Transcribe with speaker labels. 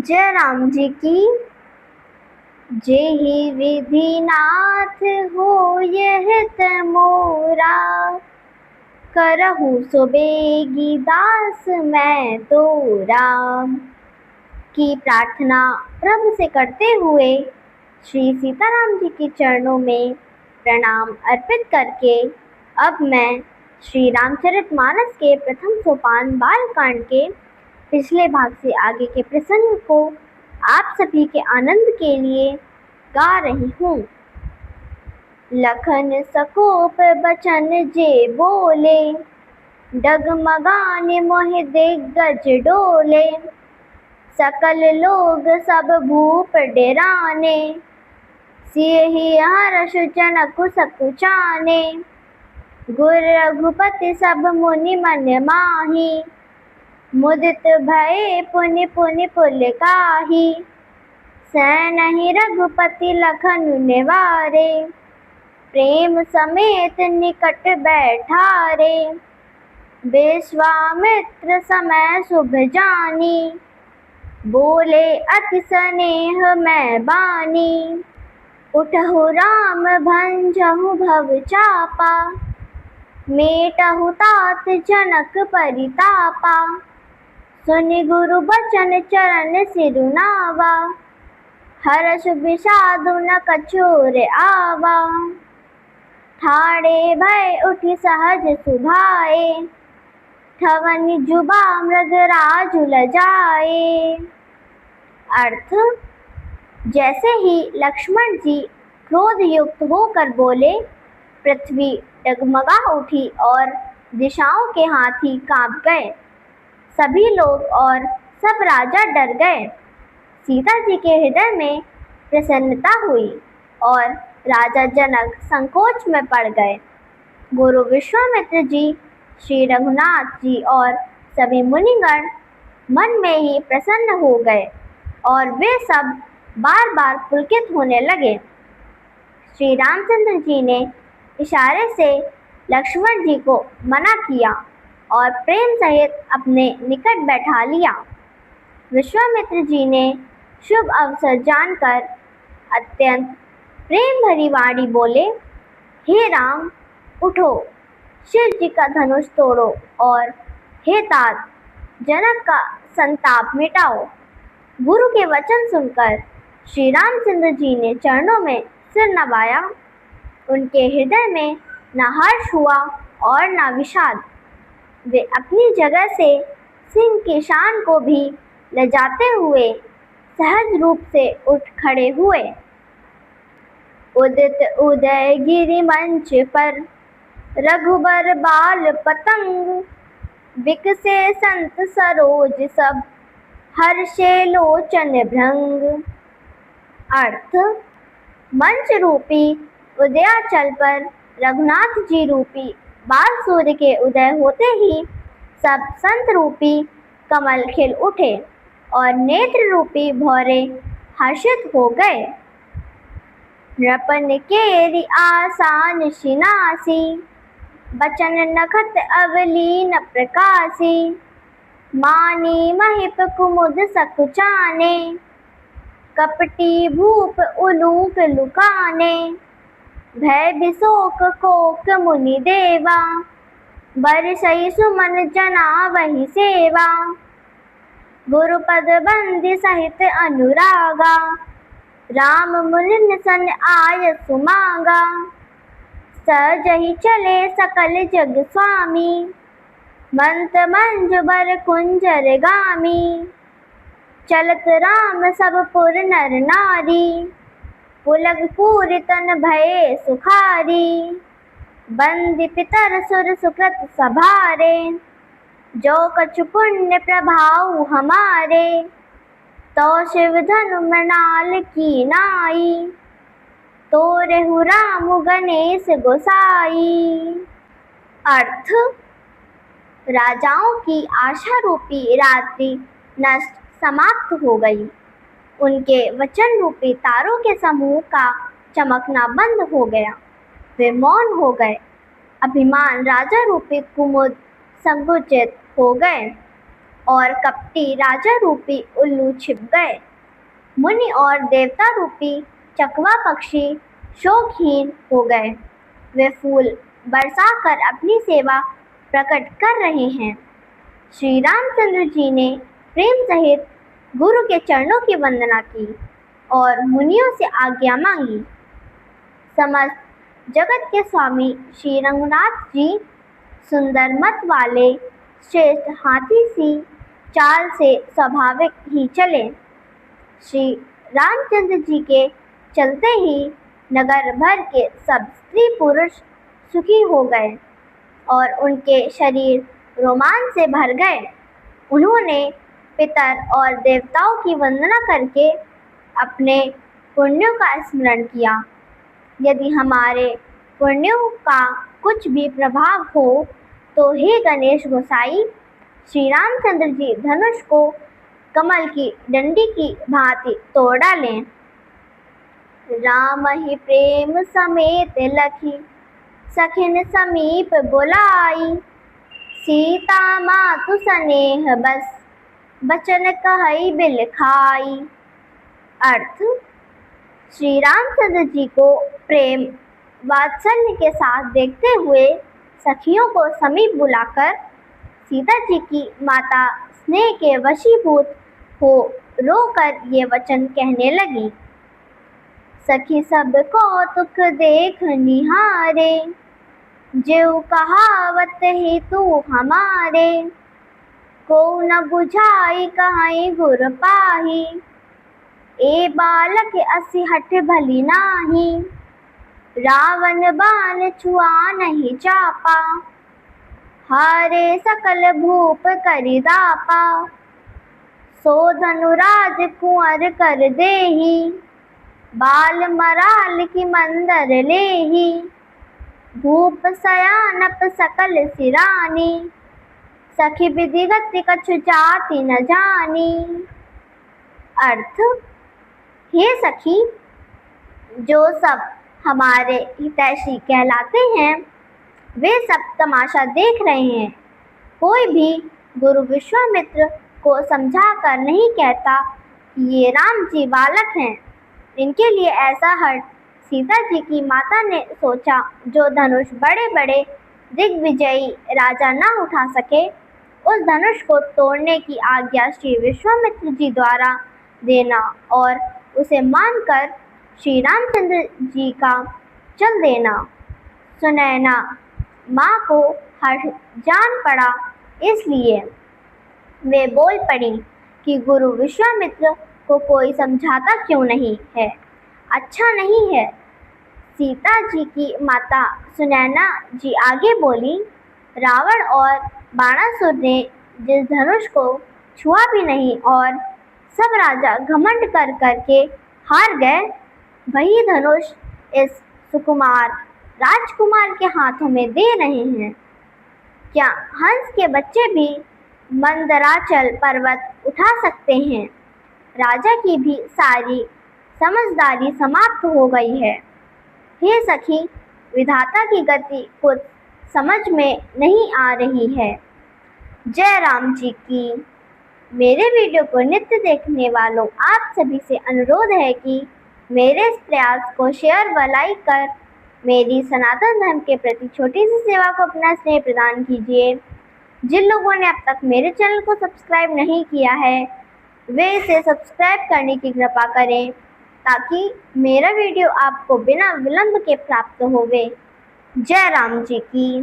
Speaker 1: जय राम जी की। जेहि विधि नाथ हो यह तमोरा, करहु सो बेगी दास मैं तोरा। की प्रार्थना प्रभु से करते हुए श्री सीताराम जी के चरणों में प्रणाम अर्पित करके अब मैं श्री रामचरितमानस के प्रथम सोपान बालकांड के पिछले भाग से आगे के प्रसंग को आप सभी के आनंद के लिए गा रही हूँ। लखन सकोप बचन जे बोले, डगमगाने मोहि दिग्गज डोले। सकल लोग सब भूप डेराने, सियहि हर्ष जनक सकुचाने। गुर रघुपति सब मुनि मन माही, मुदित भये पुनि पुनि पुलकाही। सैनहि रघुपति लखन निवारे, प्रेम समेत निकट बैठारे। विश्वामित्र समय शुभ जानी, बोले अति स्नेह मैं बानी। उठहु राम भंजहु भव चापा, मेटहु तात जनक परितापा। सुनि गुरु बचन चरण सिरुनावा, हर्ष विषादु न कछुर आवा। ठाड़े भय उठि सहज सुभाए, ठवनि जुबा मृगराज लजाए। अर्थ: जैसे ही लक्ष्मण जी क्रोध युक्त होकर बोले, पृथ्वी डगमगा उठी और दिशाओं के हाथी कांप गए। सभी लोग और सब राजा डर गए। सीता जी के हृदय में प्रसन्नता हुई और राजा जनक संकोच में पड़ गए। गुरु विश्वामित्र जी, श्री रघुनाथ जी और सभी मुनिगण मन में ही प्रसन्न हो गए और वे सब बार बार पुलकित होने लगे। श्री रामचंद्र जी ने इशारे से लक्ष्मण जी को मना किया और प्रेम सहित अपने निकट बैठा लिया। विश्वामित्र जी ने शुभ अवसर जानकर अत्यंत प्रेम भरी वाणी बोले, हे राम, उठो, शिव जी का धनुष तोड़ो और हे तात, जनक का संताप मिटाओ। गुरु के वचन सुनकर श्री रामचंद्र जी ने चरणों में सिर नवाया। उनके हृदय में न हर्ष हुआ और न विषाद। वे अपनी जगह से सिंह की शान को भी लजाते हुए सहज रूप से उठ खड़े हुए। उदित उदय गिरि मंच पर, रघुबर बाल पतंग। बिकसे संत सरोज सब, हर्षे लोचन भृंग। अर्थ: मंच रूपी उदयाचल पर रघुनाथ जी रूपी बाल सूर्य के उदय होते ही सब संत रूपी कमल खिल उठे और नेत्र रूपी भौरे हर्षित हो गए। नृपन केरि आसान शिनासी, बचन नखत अवलीन प्रकाशी। मानी महिप कुमुद सकुचाने, कपटी भूप उलूक लुकाने। भय बिशोक कोक मुनि देवा, बरसई सुमन जना वही सेवा। गुरुपद बंदी सहित अनुरागा, राम मुनि सन आय सुमांगा। सहजहि चले सकल जग स्वामी, मंत मंजु बर कुंजर गामी। चलत राम सब पुर नर नारी, पुलग पूरि तन भये सुखारी। बंदी पितर सुर सुकृत सभारे, जो कछु पुण्य प्रभाव हमारे। तो शिव धनु मृणाल की नाई, तोरेहु राम गणेश गोसाई। अर्थ: राजाओं की आशा रूपी रात्रि नष्ट समाप्त हो गई। उनके वचन रूपी तारों के समूह का चमकना बंद हो गया। वे मौन हो गए। अभिमान राजा रूपी कुमुद संकुचित हो गए और कपटी राजा रूपी उल्लू छिप गए। मुनि और देवता रूपी चकवा पक्षी शोकहीन हो गए। वे फूल बरसाकर अपनी सेवा प्रकट कर रहे हैं। श्री रामचंद्र जी ने प्रेम सहित गुरु के चरणों की वंदना की और मुनियों से आज्ञा मांगी। समस्त जगत के स्वामी श्री रघुनाथ जी सुंदर मत वाले श्रेष्ठ हाथी सी चाल से स्वाभाविक ही चले। श्री रामचंद्र जी के चलते ही नगर भर के सब स्त्री पुरुष सुखी हो गए और उनके शरीर रोमांच से भर गए। उन्होंने पितर और देवताओं की वंदना करके अपने पुण्यों का स्मरण किया। यदि हमारे पुण्यों का कुछ भी प्रभाव हो तो हे गणेश गोसाई, श्री रामचंद्र जी धनुष को कमल की डंडी की भांति तोड़ डालें। राम ही प्रेम समेत लखी सखिन समीप बुलाई, सीता मातु स्नेह बस बचन कहई बिल खाई। अर्थ, श्री रामचंद्र जी को प्रेम वात्सल्य के साथ देखते हुए सखियों को समीप बुलाकर सीता जी की माता स्नेह के वशीभूत हो रोकर ये वचन कहने लगी। सखी सब कौतुक देख निहारे, ज्यों कहावत ही तू हमारे, को न बुझाई कहीं गुर पाही, ए बालक असी हठ भली नाही, रावण बाण छुआ नहीं चापा, हारे सकल भूप करिदापा, सो धनुराज कुंवर कर देही, बाल मराल की मंदर लेही, भूप सयानप सकल सिरानी, सखी विधिगत कछु जाति न जानी। अर्थ, हे सखी, जो सब हमारे हितैषी कहलाते हैं वे सब तमाशा देख रहे हैं। कोई भी गुरु विश्वामित्र को समझा कर नहीं कहता कि ये राम जी बालक हैं। इनके लिए ऐसा हठ सीता जी की माता ने सोचा। जो धनुष बड़े बड़े दिग्विजयी राजा न उठा सके, उस धनुष को तोड़ने की आज्ञा श्री विश्वामित्र जी द्वारा देना और उसे मानकर श्री रामचंद्र जी का चल देना। सुनैना माँ को हर्ष जान पड़ा, इसलिए वे बोल पड़ी कि गुरु विश्वामित्र को कोई समझाता क्यों नहीं है, अच्छा नहीं है। सीता जी की माता सुनैना जी आगे बोली, रावण और बाणासुर ने जिस धनुष को छुआ भी नहीं और सब राजा घमंड कर करके हार गए, वही धनुष इस सुकुमार राजकुमार के हाथों में दे रहे हैं। क्या हंस के बच्चे भी मंदराचल पर्वत उठा सकते हैं? राजा की भी सारी समझदारी समाप्त हो गई है। हे सखी, विधाता की गति कुछ समझ में नहीं आ रही है। जय राम जी की। मेरे वीडियो को नित्य देखने वालों आप सभी से अनुरोध है कि मेरे इस प्रयास को शेयर व लाइक कर मेरी सनातन धर्म के प्रति छोटी सी सेवा को अपना स्नेह प्रदान कीजिए। जिन लोगों ने अब तक मेरे चैनल को सब्सक्राइब नहीं किया है, वे इसे सब्सक्राइब करने की कृपा करें ताकि मेरा वीडियो आपको बिना विलंब के प्राप्त होवे। जय राम जी की।